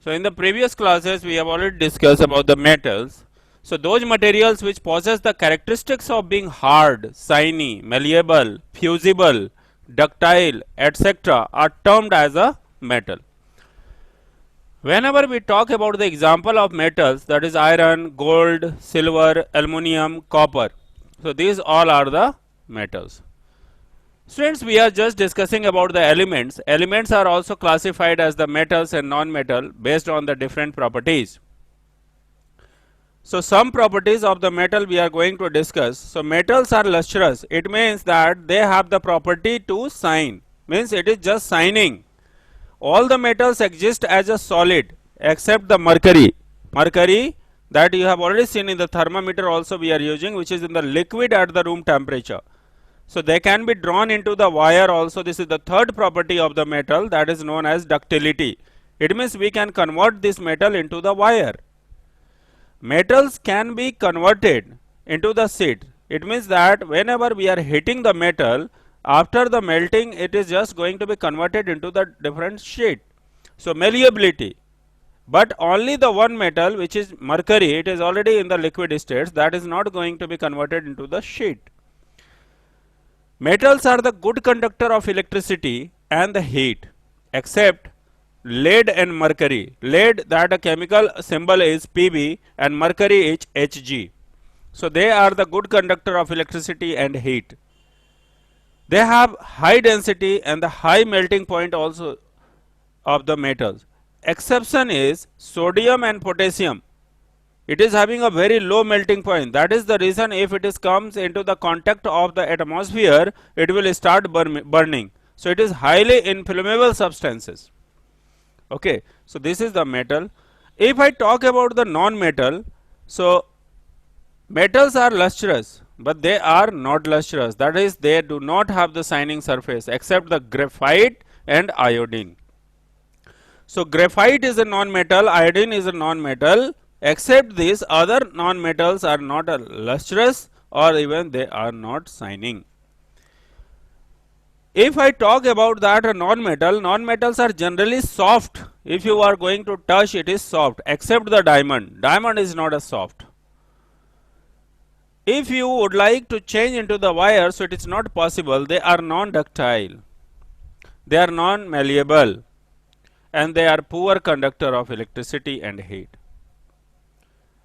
So in the previous classes we have already discussed about the metals. So those materials which possess the characteristics of being hard, shiny, malleable, fusible, ductile, etc. are termed as a metal. Whenever we talk about the example of metals, that is iron, gold, silver, aluminum, copper. So these all are the metals. Students, we are just discussing about the elements. Elements are also classified as the metals and non-metal based on the different properties. So some properties of the metal we are going to discuss. So metals are lustrous. It means that they have the property to shine. Means it is just shining. All the metals exist as a solid except the mercury. Mercury that you have already seen in the thermometer also we are using, which is in the liquid at the room temperature. So they can be drawn into the wire also. This is the third property of the metal, that is known as ductility. It means we can convert this metal into the wire. Metals can be converted into the sheet. It means that whenever we are heating the metal, after the melting it is just going to be converted into the different sheet. So malleability, but only the one metal which is mercury, it is already in the liquid state, that is not going to be converted into the sheet. Metals are the good conductor of electricity and the heat, except lead and mercury. Lead, that a chemical symbol is Pb, and mercury is Hg. So they are the good conductor of electricity and heat. They have high density and the high melting point also of the metals. Exception is sodium and potassium. It is having a very low melting point. That is the reason if it is comes into the contact of the atmosphere, it will start burning. So it is highly inflammable substances. Okay, so this is the metal. If I talk about the non-metal, so metals are lustrous, but they are not lustrous. That is, they do not have the shining surface except the graphite and iodine. So graphite is a non-metal, iodine is a non-metal, except these other non-metals are not lustrous or even they are not shining. If I talk about that non-metal, non-metals are generally soft. If you are going to touch, it is soft, except the diamond. Diamond is not a soft. If you would like to change into the wire, so it is not possible. They are non-ductile, they are non-malleable, and they are poor conductor of electricity and heat.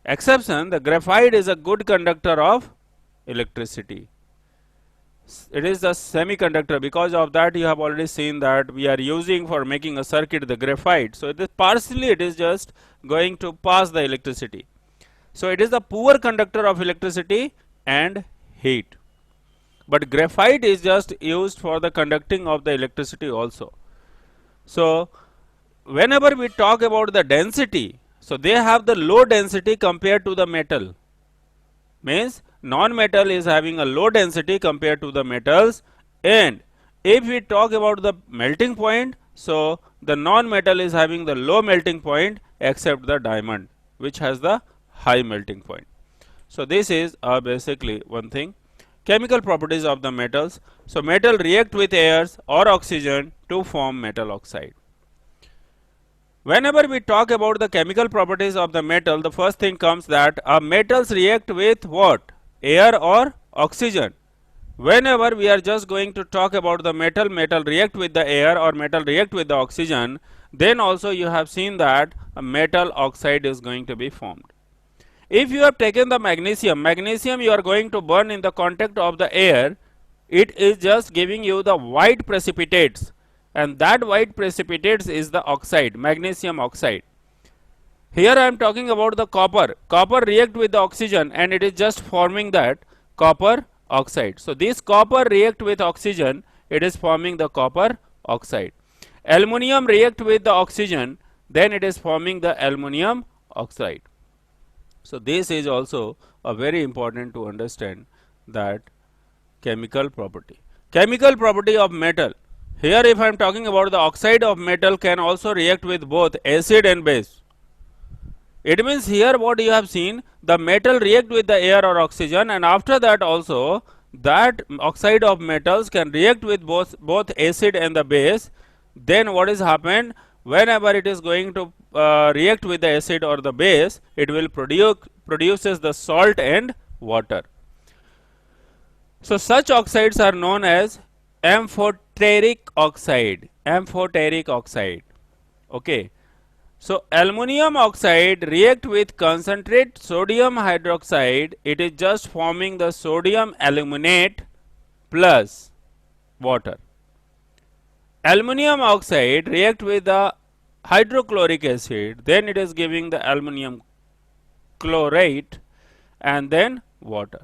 Exception, the graphite is a good conductor of electricity. It is a semiconductor. Because of that, you have already seen that we are using for making a circuit the graphite. So it is partially, it is just going to pass the electricity. So it is the poor conductor of electricity and heat. But graphite is just used for the conducting of the electricity also. So whenever we talk about the density, so they have the low density compared to the metal. Means non-metal is having a low density compared to the metals. And if we talk about the melting point, so the non-metal is having the low melting point except the diamond, which has the high melting point. So this is basically one thing. Chemical properties of the metals. So metal react with airs or oxygen to form metal oxide. Whenever we talk about the chemical properties of the metal, the first thing comes that metals react with what? Air or oxygen. Whenever we are just going to talk about the metal, metal react with the air or metal react with the oxygen, then also you have seen that a metal oxide is going to be formed. If you have taken the magnesium, magnesium you are going to burn in the contact of the air, it is just giving you the white precipitates, and that white precipitates is the oxide, magnesium oxide. Here I am talking about the copper. Copper react with the oxygen and it is just forming that copper oxide. So this copper react with oxygen, it is forming the copper oxide. Aluminium react with the oxygen, then it is forming the aluminium oxide. So this is also a very important to understand that chemical property. Chemical property of metal. Here if I am talking about the oxide of metal can also react with both acid and base. It means here what you have seen, the metal react with the air or oxygen, and after that also that oxide of metals can react with both acid and the base. Then what is happened, whenever it is going to react with the acid or the base, it will produces the salt and water. So such oxides are known as amphoteric oxide. Amphoteric oxide. Okay. So aluminum oxide react with concentrate sodium hydroxide. It is just forming the sodium aluminate plus water. Aluminum oxide react with the hydrochloric acid, then it is giving the aluminum chloride and then water.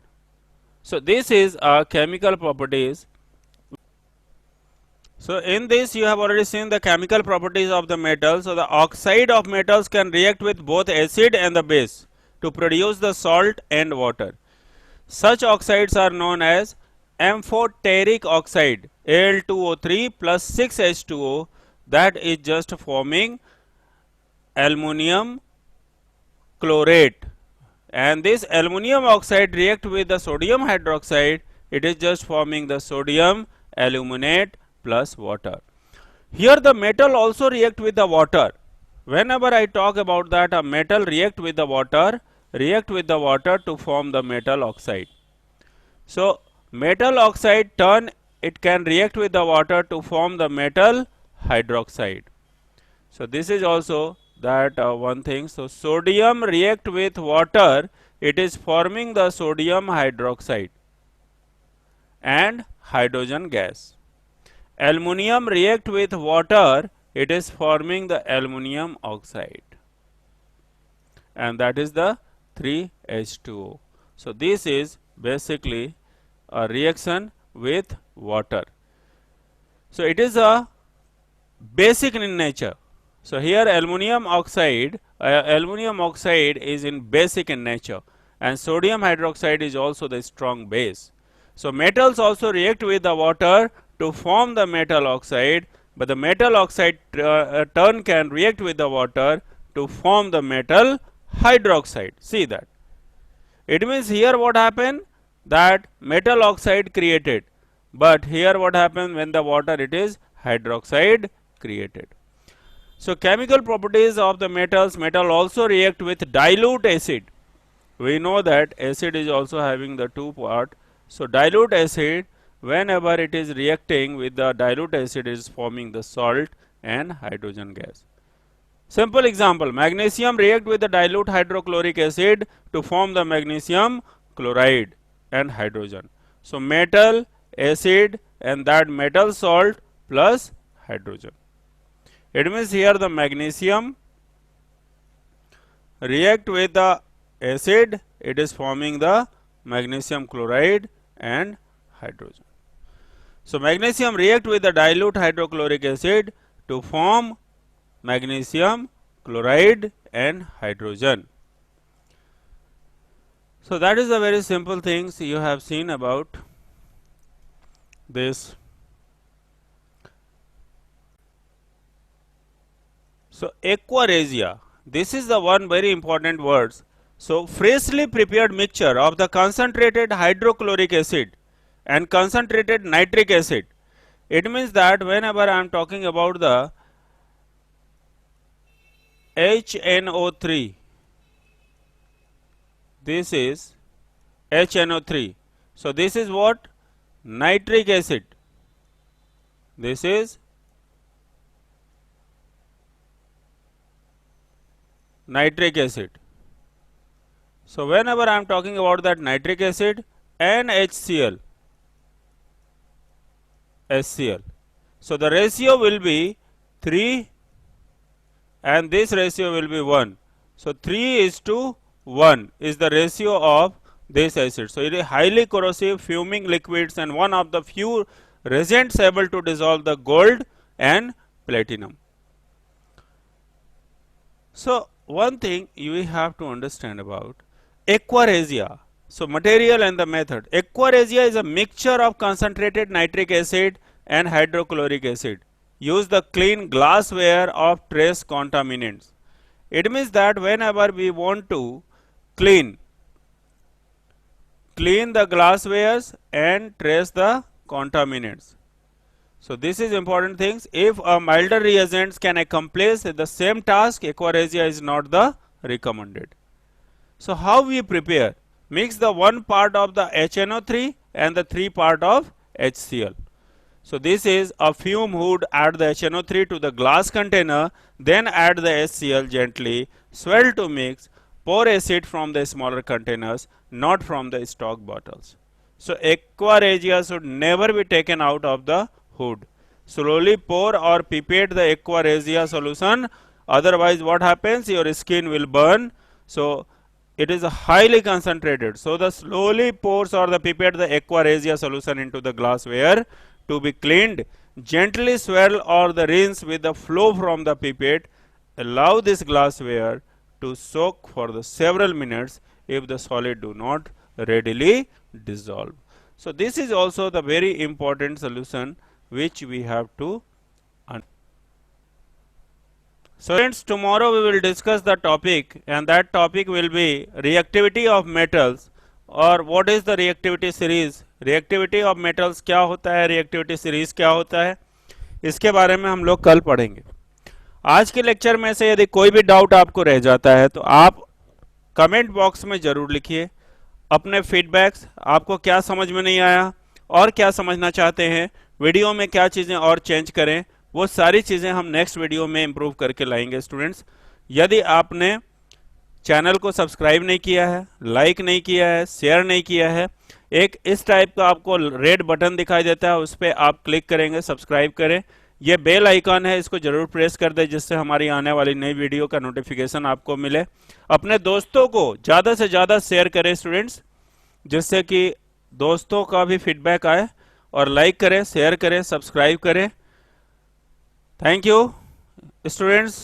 So this is chemical properties. So in this you have already seen the chemical properties of the metal. So the oxide of metals can react with both acid and the base to produce the salt and water. Such oxides are known as amphoteric oxide, Al2O3 plus 6H2O, that is just forming aluminum chlorate, and this aluminum oxide react with the sodium hydroxide, it is just forming the sodium aluminate plus water. Here the metal also react with the water. Whenever I talk about that a metal react with the water to form the metal oxide. So metal oxide it can react with the water to form the metal hydroxide. So this is also that one thing. So sodium react with water, it is forming the sodium hydroxide and hydrogen gas. Aluminium react with water, it is forming the aluminium oxide, and that is the 3H2O. So this is basically a reaction with water. So it is a basic in nature. So here aluminum oxide is in basic in nature, and sodium hydroxide is also the strong base. So metals also react with the water to form the metal oxide, but the metal oxide turn can react with the water to form the metal hydroxide. See that. It means here what happened, that metal oxide created, but here what happened, when the water it is hydroxide created. So chemical properties of the metals, metal also react with dilute acid. We know that acid is also having the two part. So dilute acid, whenever it is reacting with the dilute acid, is forming the salt and hydrogen gas. Simple example, magnesium react with the dilute hydrochloric acid to form the magnesium chloride and hydrogen. So metal, acid, and that metal salt plus hydrogen. It means here the magnesium react with the acid, it is forming the magnesium chloride and hydrogen. So magnesium react with the dilute hydrochloric acid to form magnesium chloride and hydrogen. So that is the very simple things you have seen about this. So aquaresia, this is the one very important word. So freshly prepared mixture of the concentrated hydrochloric acid and concentrated nitric acid. It means that whenever I am talking about the HNO3, this is HNO3. So this is what? Nitric acid. This is nitric acid. So whenever I am talking about that nitric acid, NHCl, HCl. So the ratio will be 3 and this ratio will be 1. So 3:1 is the ratio of this acid. So it is highly corrosive, fuming liquids, and one of the few reagents able to dissolve the gold and platinum. So one thing you have to understand about aquaresia. So material and the method. Aquaresia is a mixture of concentrated nitric acid and hydrochloric acid. Use the clean glassware of trace contaminants. It means that whenever we want to clean the glasswares and trace the contaminants. So this is important things. If a milder reagents can accomplish the same task, aquaresia is not the recommended. So how we prepare? Mix the 1 part of the HNO3 and the 3 part of HCl. So this is a fume hood. Add the HNO3 to the glass container, then add the HCl gently, swirl to mix, pour acid from the smaller containers, not from the stock bottles. So aquaresia should never be taken out of the hood. Slowly pour or pipette the aquaresia solution, otherwise what happens, your skin will burn. So it is highly concentrated. So the slowly pours or the pipette the aquaresia solution into the glassware to be cleaned. Gently swirl or the rinse with the flow from the pipette. Allow this glassware to soak for the several minutes if the solid do not readily dissolve. So this is also the very important solution which we have to. So friends, tomorrow we will discuss the topic, and that topic will be reactivity of metals, और what is the reactivity series. reactivity of metals क्या होता है, reactivity series क्या होता है, इसके बारे में हम लोग कल पढ़ेंगे. आज के लेक्चर में से यदि कोई भी डाउट आपको रह जाता है तो आप कमेंट बॉक्स में जरूर लिखिए अपने फीडबैक्स. आपको क्या समझ में नहीं आया और क्या समझना चाहते हैं, वीडियो में क्या चीज़ें और चेंज करें, वो सारी चीज़ें हम नेक्स्ट वीडियो में इम्प्रूव करके लाएंगे. स्टूडेंट्स, यदि आपने चैनल को सब्सक्राइब नहीं किया है, लाइक नहीं किया है, शेयर नहीं किया है, एक इस टाइप का आपको रेड बटन दिखाई देता है, उस पर आप क्लिक करेंगे, सब्सक्राइब करें. ये बेल आइकॉन है, इसको जरूर प्रेस कर दें जिससे हमारी आने वाली नई वीडियो का नोटिफिकेशन आपको मिले. अपने दोस्तों को ज़्यादा से ज़्यादा शेयर करें स्टूडेंट्स, जिससे कि दोस्तों का भी फीडबैक आए, और लाइक करें, शेयर करें, सब्सक्राइब करें. Thank you students.